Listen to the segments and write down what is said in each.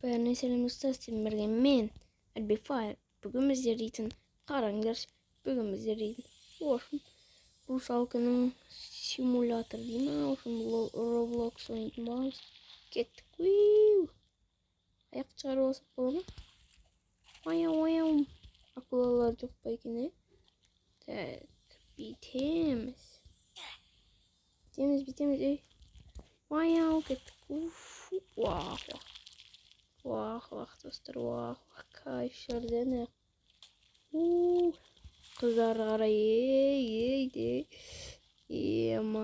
Бәріне сәлемдер, сен бірге мен Альбифайр. Бүгін біздер дейтін қараңдар. Бүгін біздер дейтін Ошын русалканың симулятор деймін. Ошын Roblox ойнайтын боламыз. Кеттік. Аяқ шығарып алсақ бола ма? Аяу. Акулалар жоқ па екен, е? Так, битеміз. Ей. Аяу, кеттік. Вах, достар, вах, кайф шарден. Қыздар қарай, ема,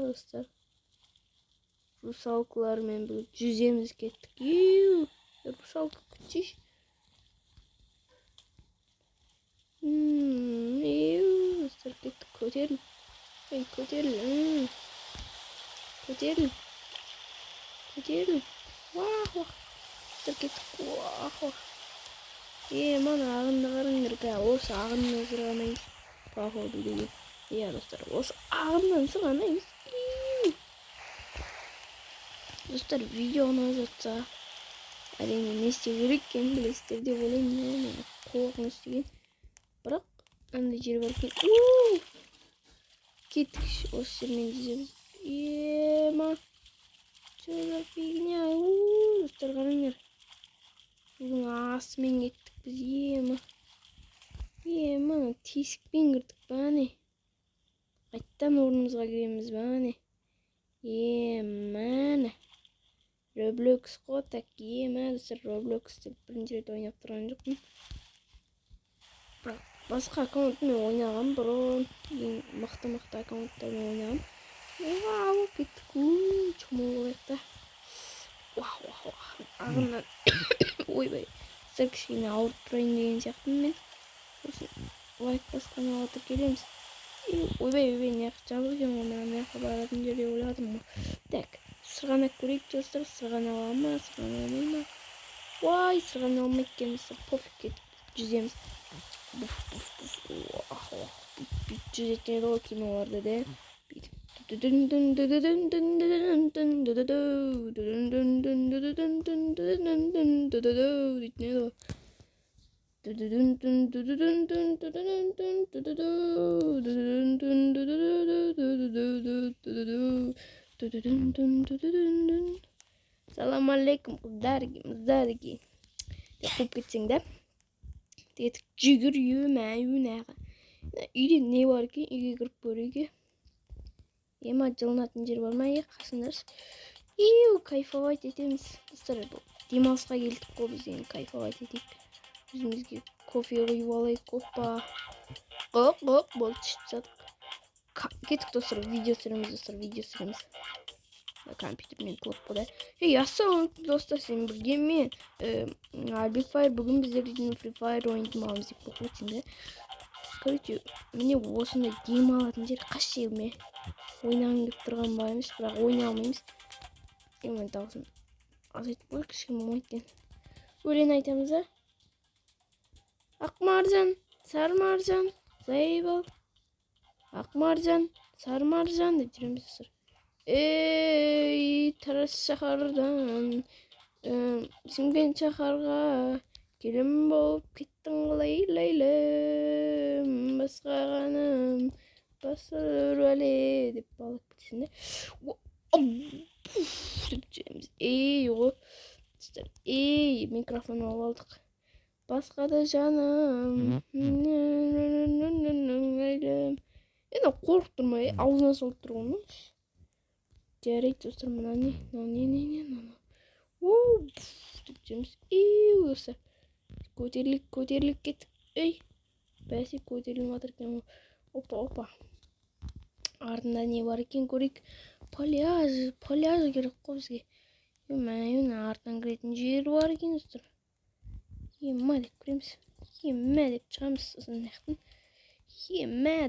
достар. Русалкалармен бүгін жүземіз кеттік. Русалка күтшеш. Достар кеттік, көтеріл. Көтеріл. Вах. Вах. Мана ағынды қарыңдар. Осы ағыннан сырғанаймыз. Походу деген. Достар, осы ағыннан сырғанаймыз. Достар, видео ұнап жатса, әрине не істеу керек екенін білесіздер деп ойлаймын. Қорқынышты істеген. Бірақ андай жер бар екен. Кеттік осы жермен жүземіз. Что за фигня? Достар, қараңдар. Бүгін асымен кеттік біз. Тесікпен кірдік ба не? Қайттан орнымызға кіреміз ба не? Roblox қой, так достар, Roblox'ты бірінші рет ойнап тұрған жоқпын. Бірақ басқа аккаунтымен ойнаған бұрын. Мықты аккаунттармен ойнаған. Кеттік. Чомол болайықта. Ағыннан. Ойбай. Сыр кішкене ауырып тұрайын деген сияқтымын мен. Лайк басқаны алатып келеміз. Ойбай, неғып жабық екен ғой, мен неғып баратын жерде ойладым ғой. Так, сырғанақ көрейік достар. Сырғана ала ма, сырғана алмай ма? Сырғана алмай екен достар. Пофиг, кетіп жүземіз. Бүйтіп жүзетін еді ғой киноларда да. Салам алейкум, қыздарги. Қуып кетсең да. Тетік жүгір үйнәға. Үйде не бар екен? Үйге кіріп көрейге. Жылынатын жер бар ма? Қасындаршы. Кайфовать етеміз. Достар, демалысқа келдік қой біз деген кайфовать етейік. Өзімізге кофе құйып алайық. Болды шыттадық. Кеттік достар, видео түсіреміз. Компьютермен толып қода. Ассалаумағалейкум достар, сен бірге мен Альбифайр бүгін біздер дейтін Free Fire ойнайтын боламыз деп қоқытсың да. Короче, міне осындай демалатын жер қаш жерме. Ойнағым деп тұрған ба емес, бірақ ойна алмаймыз. Мен дауысын азайтып қойып кішкене болмайды. Өлең айтамыз да. Ақ маржан, сары маржан, зайбал. Ақ маржан, сары маржан деп жүреміз достар. Тарас шаһардан Шымкент шаһарға келін болып кеттің қалай ләйлім, басқағаным басыр әле деп балып кетсін де. Деп жүреміз. Микрофон алып алдық. Басқада жаным әлім. Қорықтырмай, аузына салып тұрған ма? Жарайды достар, мына не? Деп жүреміз. Достар. Көтерілік кеттік. Бәсе көтерілім атыр екен. Опа. Артында не бар екен көрейік. Пляж керек қой бізге. Артынан кіретін жер бар екен достар. Деп көреміз. Деп шығамыз.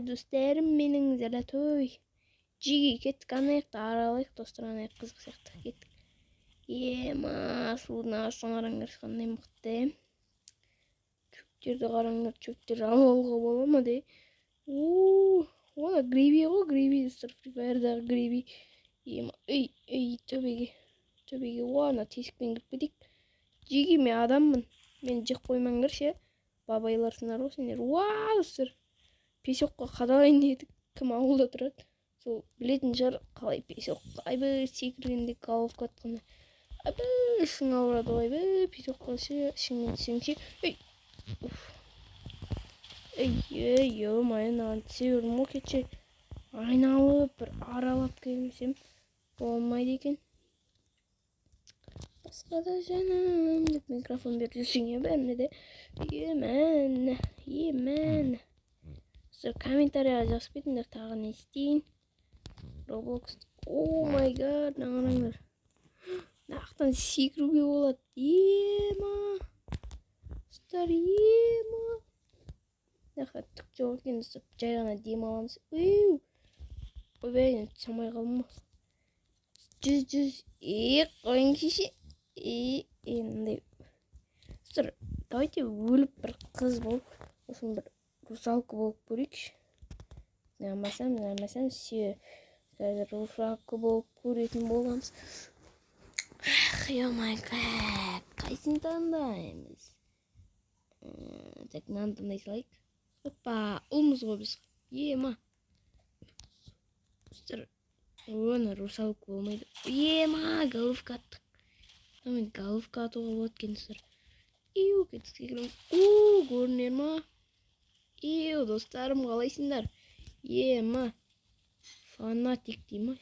Достарым менің золотой. Жиге кеттік, анайықты аралайық достар, анайық қызық сияқты кеттік. Судың астын қараңдар, қандай мықты. Шөптерді қараңдар, шөптер алуға бола ма де. Ода гриби ғой, гриби достар, Free Fire'дағы гриби. Төбеге. Ана тесікпен кіріп кетейік. Жиги мен адаммын. Мен жек қоймаңдар ше. Бабайларсыңдар ғой сендер. Уау сыр. Песокқа қадалайын дедік. Кім ауылда тұрады? Сол білетін шығар қалай песокқа. Айбы секіргенде головка атқанда. Айбы ішің ауырады ғой. Айбы песокқа ше. Ішіңмен түсеңше. Ей, ё-моё, маған түсе бердім ғой кетші. Айналып бір аралап келмесем болмайды екен. Басқада жаным деп микрофон беріп жүрсең е бәріне де. Емен. Сіздер комментарияға жазып кетіңдер, тағы не істейін. Roblox. О май гад, қараңдар. Нақтан секіруге болады. Ема. Сіздер ема. Нақта түк жоқ екен, жай ғана демаламыз. Ойбай, самай қалма. Жүз. Қойың шеше. Енді. Сіздер, давайте өліп бір қыз болып, осың бір русалка болып көрейікші. Нәмасам, все. Русалка болып көретін боламыз. Ё-май гад, қайсын таңдаймыз? Так, мынаны таңдай салайық. Опа, ұлмыз ғой біз. Ема. Сіздер, оны русалка болмайды. Ема, головка аттық. Мен головка атуға болады кенсіздер. Кетіп келеміз. Көрінер ма? Достарым, қалайсыңдар? Ема. Фанатик дейма.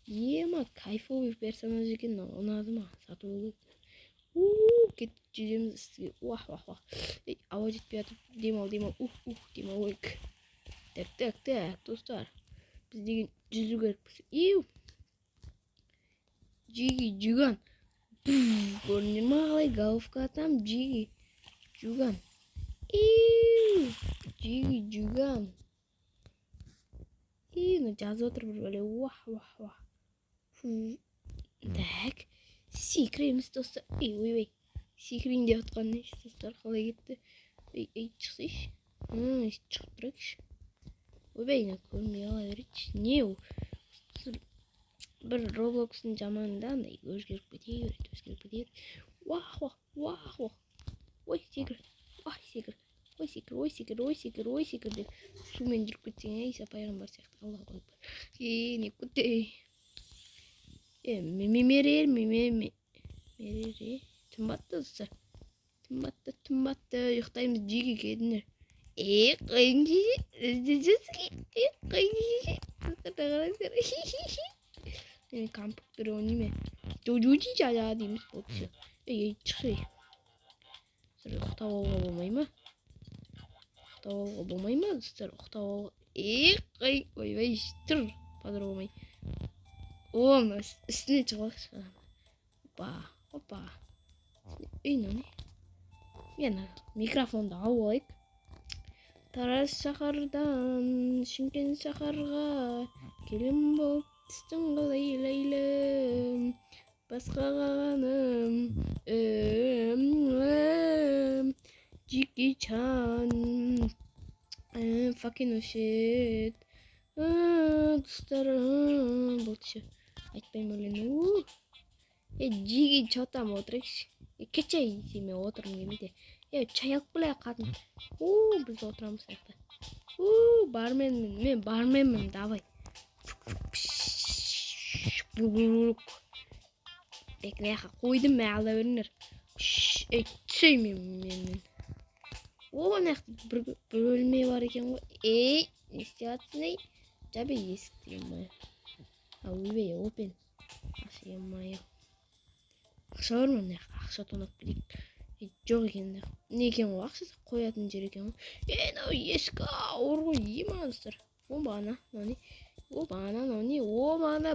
Ема, кайфовый персонаж екен. Ұнады ма? Сатып алып. Кетіп жүреміз істіге. Уах. Ауа жетпей атып. Демал. Демал ойк. Так, достар. Біз деген жүзу керек біз. Жиги, жүган. Көрінер ма қалай головка атам? Жиги, жүган. Жиги, жүган. Жазып отыр бір бәле. Уах. Так. Секіреміз достар. Ой. Секірейін деп отқан не достар, қалай кетті? Шықсайшы. Шығып тұрайықшы. Ойбай, көрмей ала берейікші. Не ол? Бір Roblox'ın жаманында андай өзгеріп кете береді. Уах. Ой, секір. Ой, секір деп сумен жүріп кетсең, Иса пайғамбар сияқты. Алла қойып. Не күтте. Мерер. Тымбатты достар. Тымбатты. Ұйықтаймыз, жиги келдіңдер. Қойың шеше. Мен компьютер ойнаймын. Жужи жала дейміз болды. Шықшы. Сіздер ұқтап алуға болмай ма? Сіздер ұқтап алуға. Ойбай, тұр. Падыр болмай. Үстіне шығалықшы. Опа. Не? Мен микрофонды алып алайық. Тараз шақардан Шымкент шақарға келем болып түстің қалай ләйлім. Басқаға ғаным Джеки Чан fucking өшет. Достарым болды ше. Айтпаймын өлені. Джеки Чотам отырайықшы. Кетшай мен отырым келмейді. Чай алып келайық қатын. Біз отырамыз сияқты. Мен барменмін, давай. Бекінеға қойдым мен алда беріңдер. Түсей мен. Неқті бір өлме бар екен ғой. Не істейатсың ей? Жабе есік деген май. Ойбай, опен. Ашыген май. Ақша бар ма? Ақша тонап берейік. Жоқ екен. Не екен ғой? Ақшасы қоятын жер екен ғой. Ескі ауыр ғой. Емаңыздар. Обана,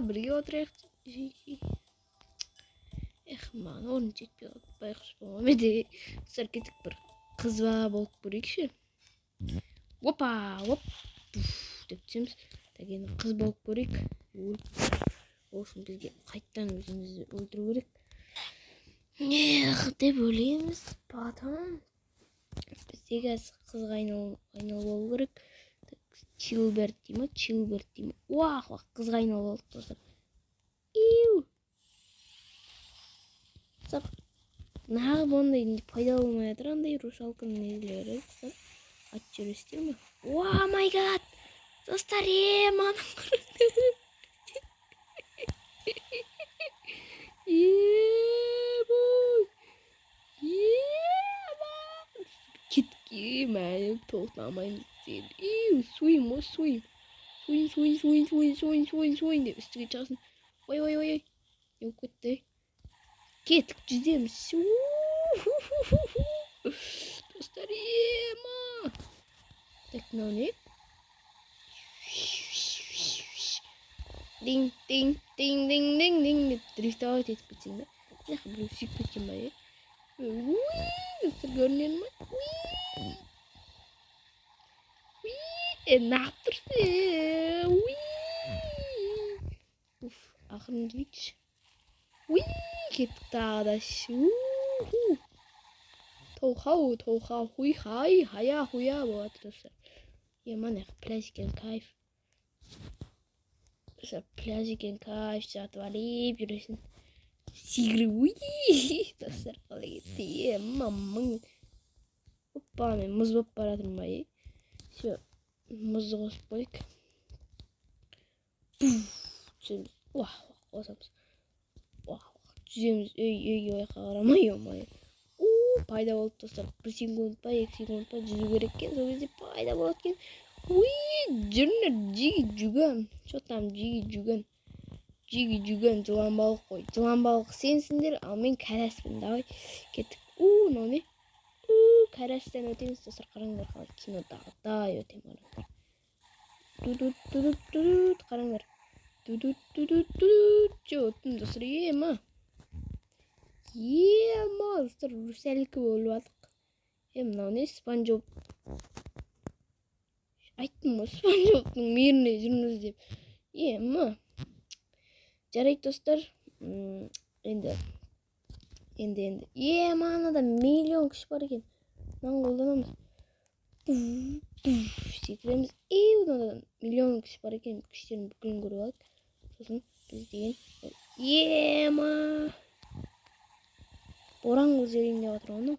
бірге отырайық. Маған орын жетпей қалды. Байқұс болмайды. Сіздер кетіп бір қыз бала болып көрейікші. Опа. Деп түсеміз. Енді қыз болып көрейік. Олшын бізге қайттан өзімізді өлтіру керек. Деп өлеміз. Потом бізде қазір қызға айналып болу керек. Чилберт деймі? Уах, қызға айналып болдық достар. нағып ондай пайдалы болмай жатыр андай русалканың нелері достар. Атып жібересіздер ме? О май гад достар, маған кетке мәлім тоқтамаймыз дейді. Суин деп үстіге шығасын. Ой не болып кетті. Кеттік, жүземіз. Достар, так, мынау не? Динг деп дрифтовать етіп кетсең да. Нақ біреу сүйіп кеткен ба, достар, көрінен ма? Нақ тұрсын. Ақырын жүрейікші. Кеттік тағы да. Тоуха, хуй-хай, хая-хуя болады достар. Мана пляж екен, кайф. Пляж екен, кайф, жатып алып жүресің. Секіріп, достар, қалай кетті. Мамың. Оппа, мен мұз болып баратырмын ба, Все, мұзды қосып қойық. Қосамыз. Жүземіз, ой, қарамай, пайда болды достар. 1 секунд па, 2 секунд па жүзу керек екен, сол кезде пайда болады екен. Жүріңдер, жиги жүгін. Что там жиги жүгін? Жиги жүгін, жылан балық қой. Жылан балық сенсіңдер, ал мен кәрәспін. Давай, кеттік. Мынау не? Кәрәстен өтеміз достар, қараңдар қалай кинодағыдай өтем қараңдар. Қараңдар. Жөттім достар, достар, русалкі болып атық. Мынау не? Спанжоб. Айттым ғой, Спанжобтың меріне жүрміз деп. Жарайды достар. Енді. Мағынада миллион күш бар екен. Мынаны қолданамыз. Секіреміз. Одан миллион күш бар екен. Күштерін бүкілін көріп алайық. Сосын біз деген. Боран қыз жерейін деп атыр оны.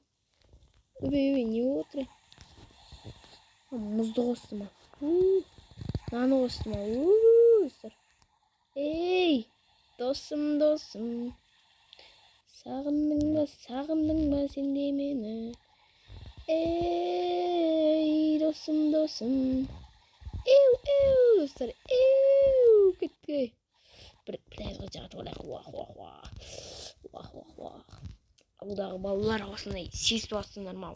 Не болып отыр? Мұзды қосты ма? Наны қосты ма? Достар. Досым. Сағындың ба сен де мені? Досым. Достар. Кетті. Бір пляжға жатып алайық. Ауылдағы балалар осындай сесіп атсыңдар ма?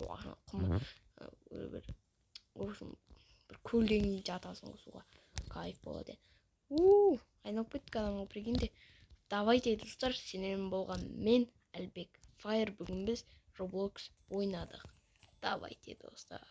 Бір көлден жатасың суға. Кайф болады. Айналып кеттік адамға прикиньте. Давайте достар, сенен болған мен Әлбек Файр. Бүгін біз Roblox ойнадық. Давайте достар.